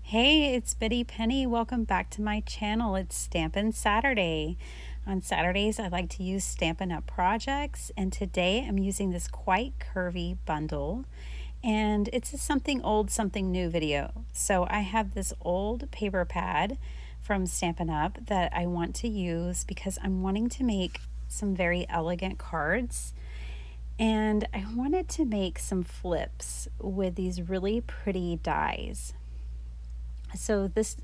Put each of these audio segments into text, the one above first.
Hey, it's Biddy Penny. Welcome back to my channel. It's Stampin' Saturday. On Saturdays, I like to use Stampin' Up projects, and today I'm using this quite curvy bundle, and it's a something old, something new video. So I have this old paper pad from Stampin' Up that I want to use because I'm wanting to make some very elegant cards. And I wanted to make some flips with these really pretty dies. So this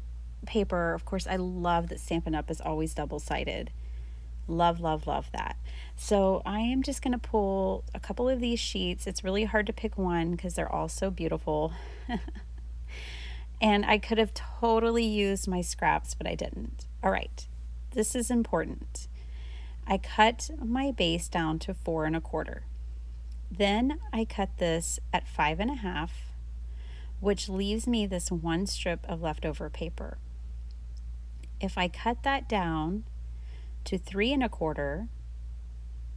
paper, of course, I love that Stampin' Up is always double-sided. Love, love, love that. So I am just going to pull a couple of these sheets. It's really hard to pick one because they're all so beautiful. And I could have totally used my scraps, but I didn't. All right, this is important. I cut my base down to 4 1/4. Then I cut this at 5 1/2, which leaves me this one strip of leftover paper. If I cut that down to 3 1/4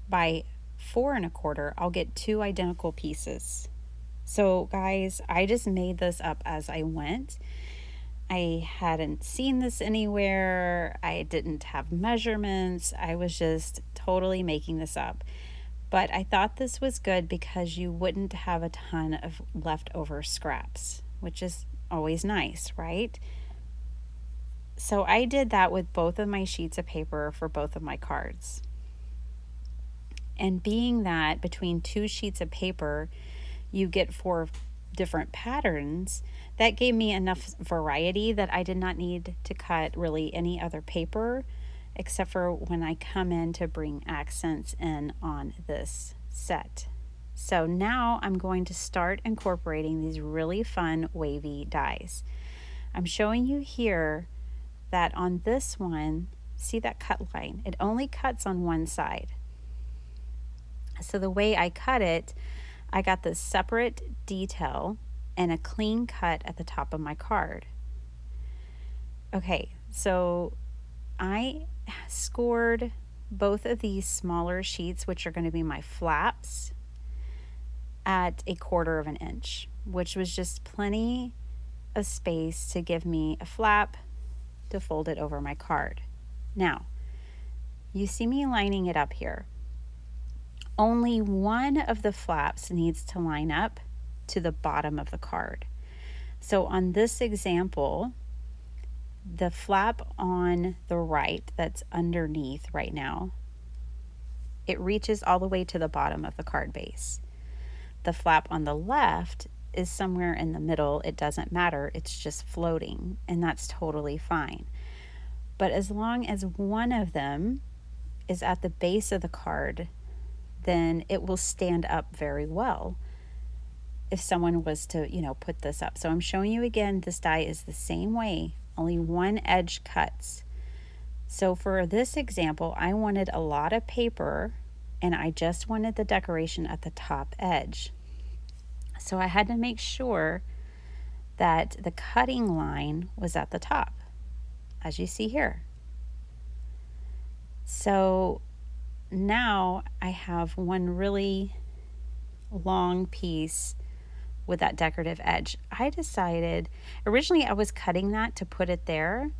by 4 1/4, I'll get 2 identical pieces. So guys, I just made this up as I went. I hadn't seen this anywhere. I didn't have measurements. I was just totally making this up. But I thought this was good because you wouldn't have a ton of leftover scraps, which is always nice, right? So I did that with both of my sheets of paper for both of my cards. And being that between 2 sheets of paper, you get 4 different patterns, that gave me enough variety that I did not need to cut really any other paper except for when I come in to bring accents in on this set. So now I'm going to start incorporating these really fun wavy dies. I'm showing you here that on this one, see that cut line? It only cuts on one side. So the way I cut it, I got this separate detail and a clean cut at the top of my card. Okay, so I scored both of these smaller sheets, which are going to be my flaps, at 1/4 inch, which was just plenty of space to give me a flap to fold it over my card. Now, you see me lining it up here. Only one of the flaps needs to line up to the bottom of the card. So on this example, the flap on the right that's underneath right now, it reaches all the way to the bottom of the card base. The flap on the left is somewhere in the middle. It doesn't matter. It's just floating, and that's totally fine. But as long as one of them is at the base of the card, then it will stand up very well if someone was to, put this up. So I'm showing you again, this die is the same way, only one edge cuts. So for this example, I wanted a lot of paper and I just wanted the decoration at the top edge. So I had to make sure that the cutting line was at the top, as you see here. So now I have one really long piece with that decorative edge. I decided, originally I was cutting that to put it there,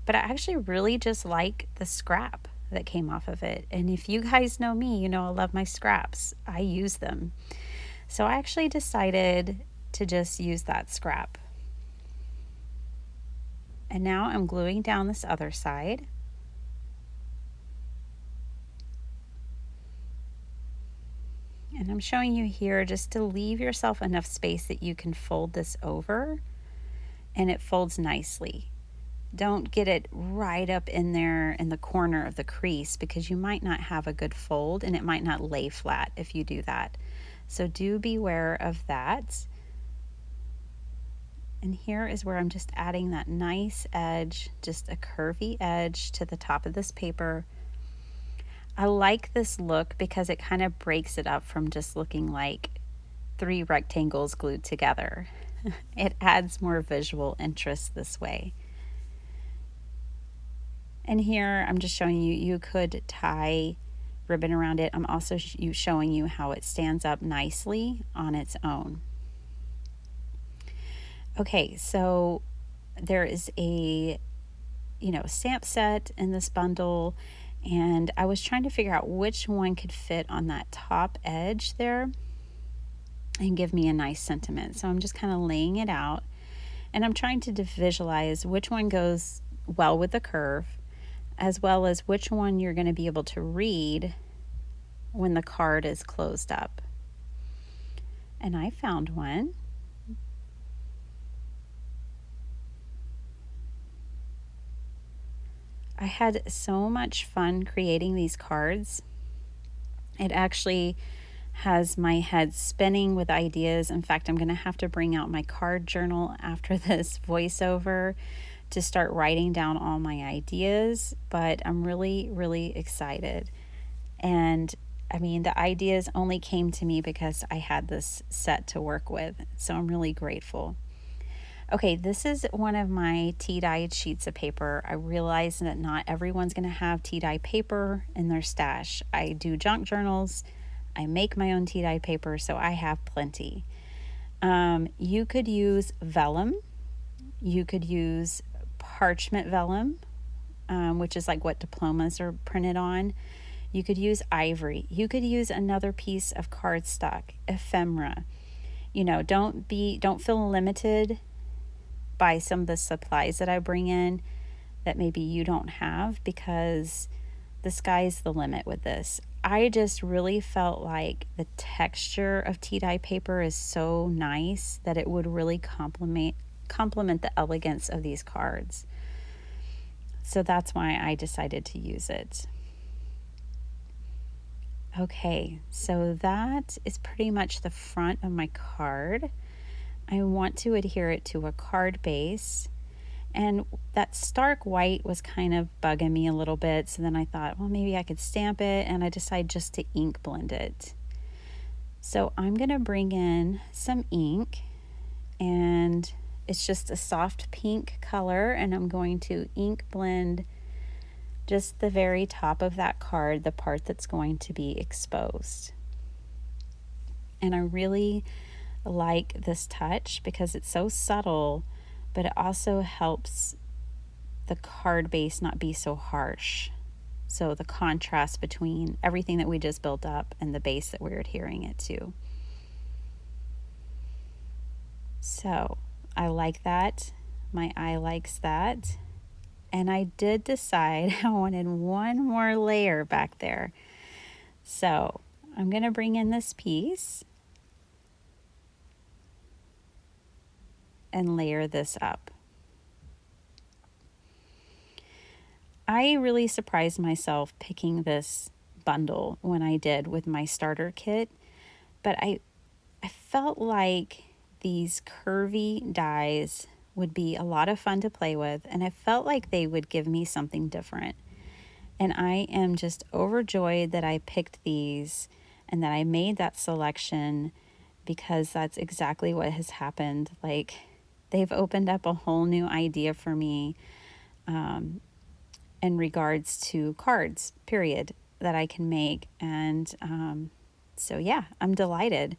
but I actually really just like the scrap that came off of it. And if you guys know me, you know I love my scraps. I use them. So I actually decided to just use that scrap. And now I'm gluing down this other side. And I'm showing you here just to leave yourself enough space that you can fold this over and it folds nicely. Don't get it right up in there in the corner of the crease because you might not have a good fold and it might not lay flat if you do that. So do beware of that. And here is where I'm just adding that nice edge, just a curvy edge to the top of this paper. I like this look because it kind of breaks it up from just looking like 3 rectangles glued together. It adds more visual interest this way. And here I'm just showing you, you could tie ribbon around it. I'm also showing you how it stands up nicely on its own. Okay, so there is a, stamp set in this bundle, and I was trying to figure out which one could fit on that top edge there and give me a nice sentiment. So I'm just kind of laying it out, and I'm trying to visualize which one goes well with the curve, as well as which one you're going to be able to read when the card is closed up. And I found one. I had so much fun creating these cards. It actually has my head spinning with ideas. In fact, I'm going to have to bring out my card journal after this voiceover to start writing down all my ideas, but I'm really, really excited. And I mean, the ideas only came to me because I had this set to work with, so I'm really grateful. Okay, this is one of my tea-dyed sheets of paper. I realize that not everyone's going to have tea-dye paper in their stash. I do junk journals. I make my own tea-dyed paper, so I have plenty. You could use vellum. You could use parchment vellum, which is like what diplomas are printed on. You could use ivory. You could use another piece of cardstock, ephemera. Don't feel limited by some of the supplies that I bring in that maybe you don't have, because the sky's the limit with this. I just really felt like the texture of tea-dye paper is so nice that it would really complement the elegance of these cards. So that's why I decided to use it. Okay, so that is pretty much the front of my card. I want to adhere it to a card base, and that stark white was kind of bugging me a little bit, so then I thought, well, maybe I could stamp it, and I decided just to ink blend it. So I'm going to bring in some ink, and it's just a soft pink color, and I'm going to ink blend just the very top of that card, the part that's going to be exposed. And I really like this touch because it's so subtle, but it also helps the card base not be so harsh. So the contrast between everything that we just built up and the base that we're adhering it to. So I like that. My eye likes that. And I did decide I wanted one more layer back there. So I'm going to bring in this piece and layer this up. I really surprised myself picking this bundle when I did with my starter kit, but I felt like these curvy dies would be a lot of fun to play with, and I felt like they would give me something different. And I am just overjoyed that I picked these and that I made that selection, because that's exactly what has happened. Like, they've opened up a whole new idea for me in regards to cards, period, that I can make. And so yeah, I'm delighted.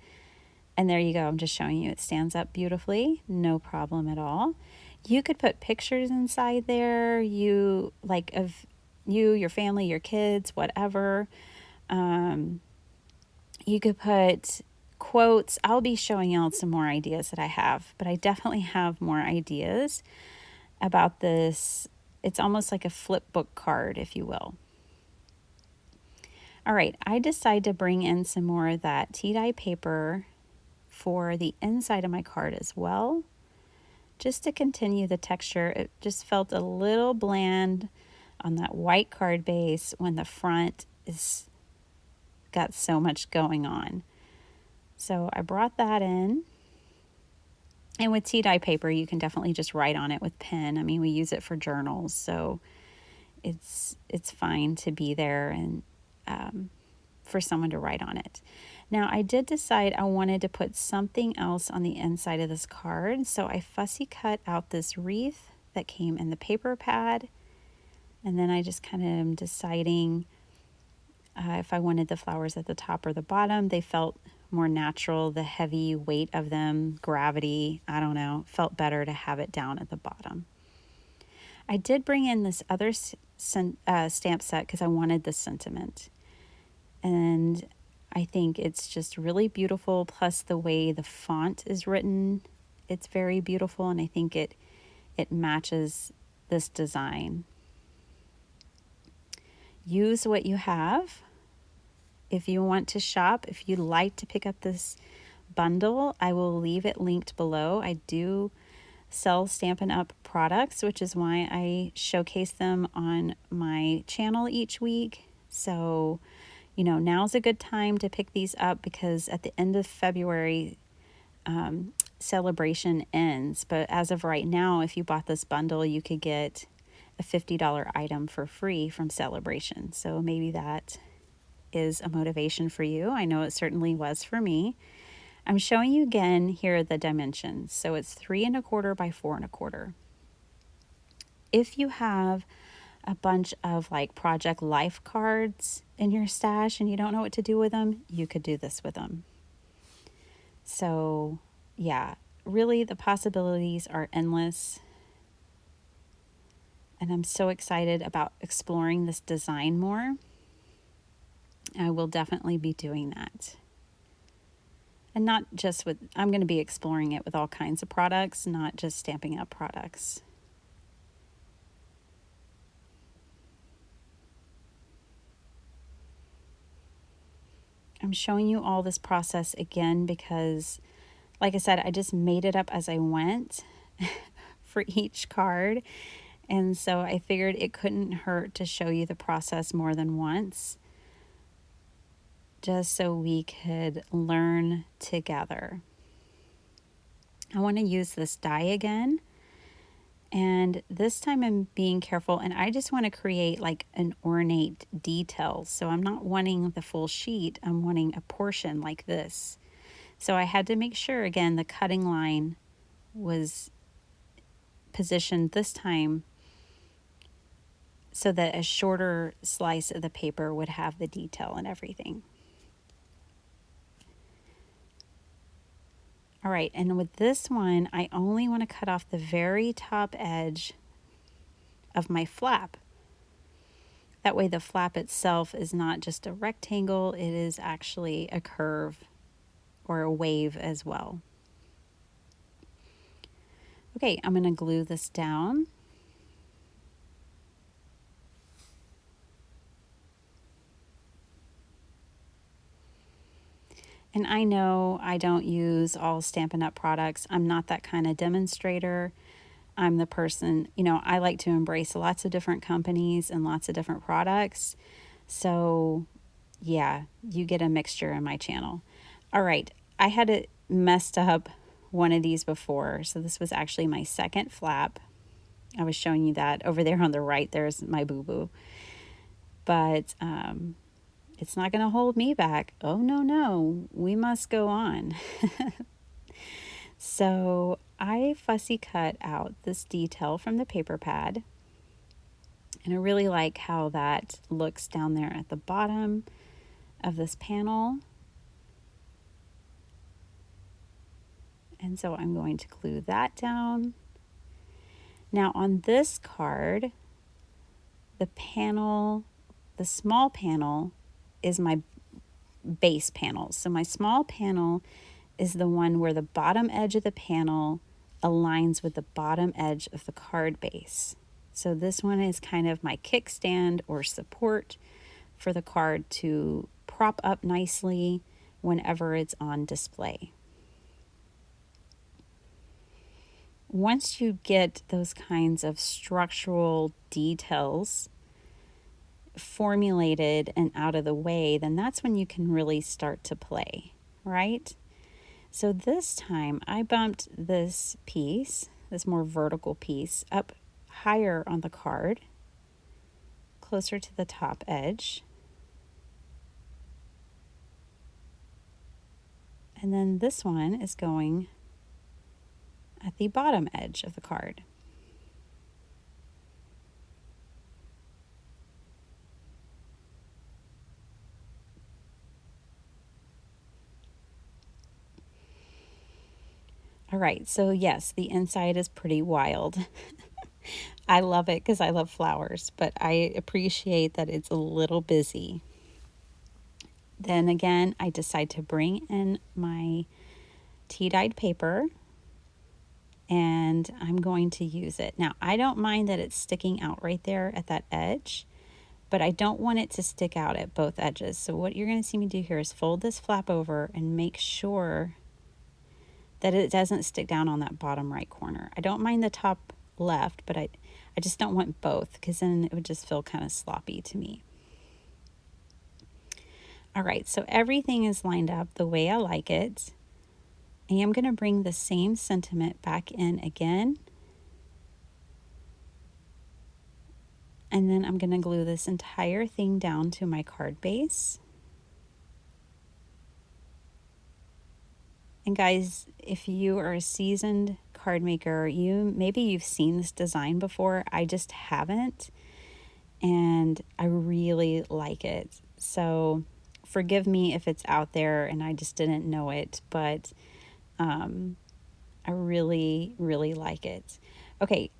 And there you go. I'm just showing you it stands up beautifully. No problem at all. You could put pictures inside there, of you, your family, your kids, whatever. You could put quotes. I'll be showing y'all some more ideas that I have, but I definitely have more ideas about this. It's almost like a flip book card, if you will. All right, I decided to bring in some more of that tea-dye paper for the inside of my card as well, just to continue the texture. It just felt a little bland on that white card base when the front is got so much going on. So I brought that in. And with tea-dye paper, you can definitely just write on it with pen. I mean, we use it for journals, so it's fine to be there and for someone to write on it. Now, I did decide I wanted to put something else on the inside of this card, so I fussy cut out this wreath that came in the paper pad, and then I just kind of am deciding if I wanted the flowers at the top or the bottom. They felt more natural. The heavy weight of them, gravity, I don't know, felt better to have it down at the bottom. I did bring in this other stamp set because I wanted the sentiment. And I think it's just really beautiful. Plus the way the font is written, it's very beautiful. And I think it matches this design. Use what you have. If you want to shop, if you'd like to pick up this bundle, I will leave it linked below. I do sell Stampin' Up products, which is why I showcase them on my channel each week. So, now's a good time to pick these up because at the end of February, celebration ends. But as of right now, if you bought this bundle, you could get a $50 item for free from Celebration. So maybe that is a motivation for you. I know it certainly was for me. I'm showing you again here the dimensions. So it's 3 1/4 by 4 1/4. If you have a bunch of like Project Life cards in your stash and you don't know what to do with them, you could do this with them. So yeah, really the possibilities are endless. And I'm so excited about exploring this design more. I will definitely be doing that. And not just with, I'm going to be exploring it with all kinds of products, not just Stampin' Up products. I'm showing you all this process again because, like I said, I just made it up as I went for each card. And so I figured it couldn't hurt to show you the process more than once, just so we could learn together. I want to use this die again. And this time I'm being careful, and I just want to create like an ornate detail. So I'm not wanting the full sheet, I'm wanting a portion like this. So I had to make sure, again, the cutting line was positioned this time so that a shorter slice of the paper would have the detail and everything. All right, and with this one, I only want to cut off the very top edge of my flap. That way the flap itself is not just a rectangle, it is actually a curve or a wave as well. Okay, I'm going to glue this down. And I know I don't use all Stampin' Up products. I'm not that kind of demonstrator. I'm the person, I like to embrace lots of different companies and lots of different products. So yeah, you get a mixture in my channel. All right, I had it messed up one of these before. So this was actually my second flap. I was showing you that over there on the right, there's my boo-boo. But it's not going to hold me back. Oh, no, we must go on. So I fussy cut out this detail from the paper pad. And I really like how that looks down there at the bottom of this panel. And so I'm going to glue that down. Now on this card, the panel, the small panel is my base panel. So my small panel is the one where the bottom edge of the panel aligns with the bottom edge of the card base. So this one is kind of my kickstand or support for the card to prop up nicely whenever it's on display. Once you get those kinds of structural details formulated and out of the way, then that's when you can really start to play, right? So this time I bumped this piece, this more vertical piece, up higher on the card, closer to the top edge. And then this one is going at the bottom edge of the card. All right, so yes, the inside is pretty wild. I love it because I love flowers, but I appreciate that it's a little busy. Then again, I decide to bring in my tea-dyed paper and I'm going to use it. Now, I don't mind that it's sticking out right there at that edge, but I don't want it to stick out at both edges. So what you're going to see me do here is fold this flap over and make sure that it doesn't stick down on that bottom right corner. I don't mind the top left, but I just don't want both because then it would just feel kind of sloppy to me. All right, so everything is lined up the way I like it. I am going to bring the same sentiment back in again. And then I'm going to glue this entire thing down to my card base. And guys, if you are a seasoned card maker, maybe you've seen this design before. I just haven't. And I really like it. So forgive me if it's out there and I just didn't know it, but I really, really like it. Okay,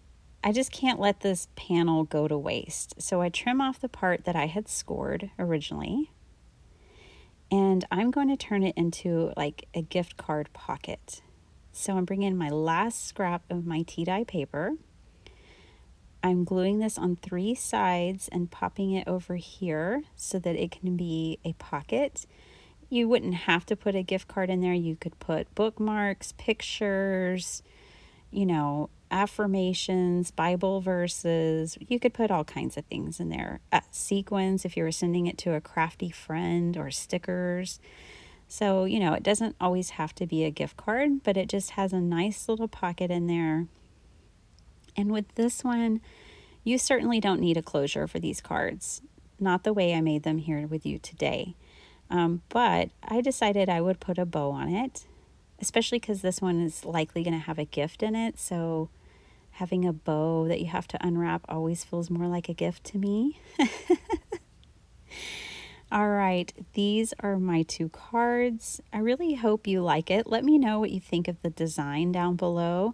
I just can't let this panel go to waste. So I trim off the part that I had scored originally. And I'm going to turn it into like a gift card pocket. So I'm bringing my last scrap of my tea-dye paper. I'm gluing this on 3 sides and popping it over here so that it can be a pocket. You wouldn't have to put a gift card in there. You could put bookmarks, pictures, affirmations, Bible verses. You could put all kinds of things in there. Sequins if you were sending it to a crafty friend, or stickers. So, it doesn't always have to be a gift card, but it just has a nice little pocket in there. And with this one, you certainly don't need a closure for these cards. Not the way I made them here with you today. But I decided I would put a bow on it, especially because this one is likely going to have a gift in it. So having a bow that you have to unwrap always feels more like a gift to me. All right, these are my 2 cards. I really hope you like it. Let me know what you think of the design down below.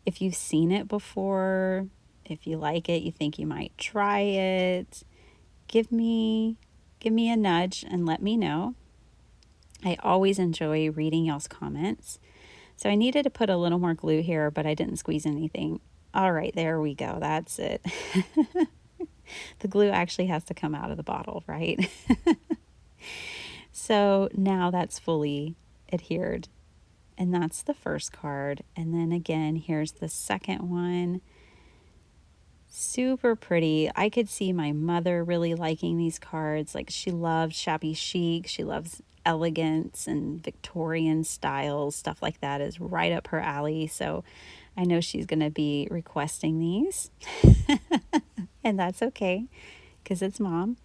If you've seen it before, if you like it, you think you might try it, give me a nudge and let me know. I always enjoy reading y'all's comments. So I needed to put a little more glue here, but I didn't squeeze anything. All right, there we go. That's it. The glue actually has to come out of the bottle, right? So now that's fully adhered. And that's the first card. And then again, here's the second one. Super pretty. I could see my mother really liking these cards. Like, she loves shabby chic. She loves elegance and Victorian styles. Stuff like that is right up her alley. So I know she's going to be requesting these. And that's okay because it's Mom.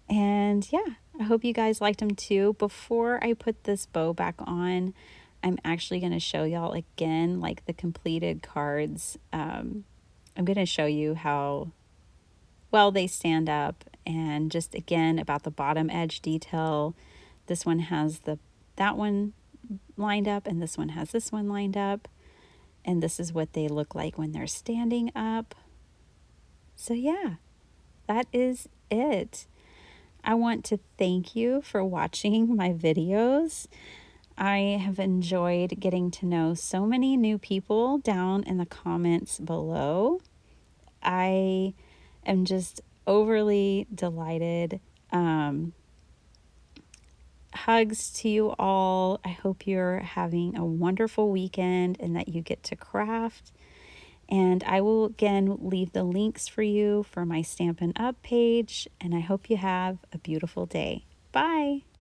And yeah, I hope you guys liked them too. Before I put this bow back on, I'm actually going to show y'all again, like the completed cards. I'm going to show you how well they stand up, and just again about the bottom edge detail. This one has that one lined up, and this one has this one lined up. And this is what they look like when they're standing up. So yeah, that is it. I want to thank you for watching my videos. I have enjoyed getting to know so many new people down in the comments below. I am just overly delighted. Hugs to you all. I hope you're having a wonderful weekend and that you get to craft. And I will again leave the links for you for my Stampin' Up page. And I hope you have a beautiful day. Bye.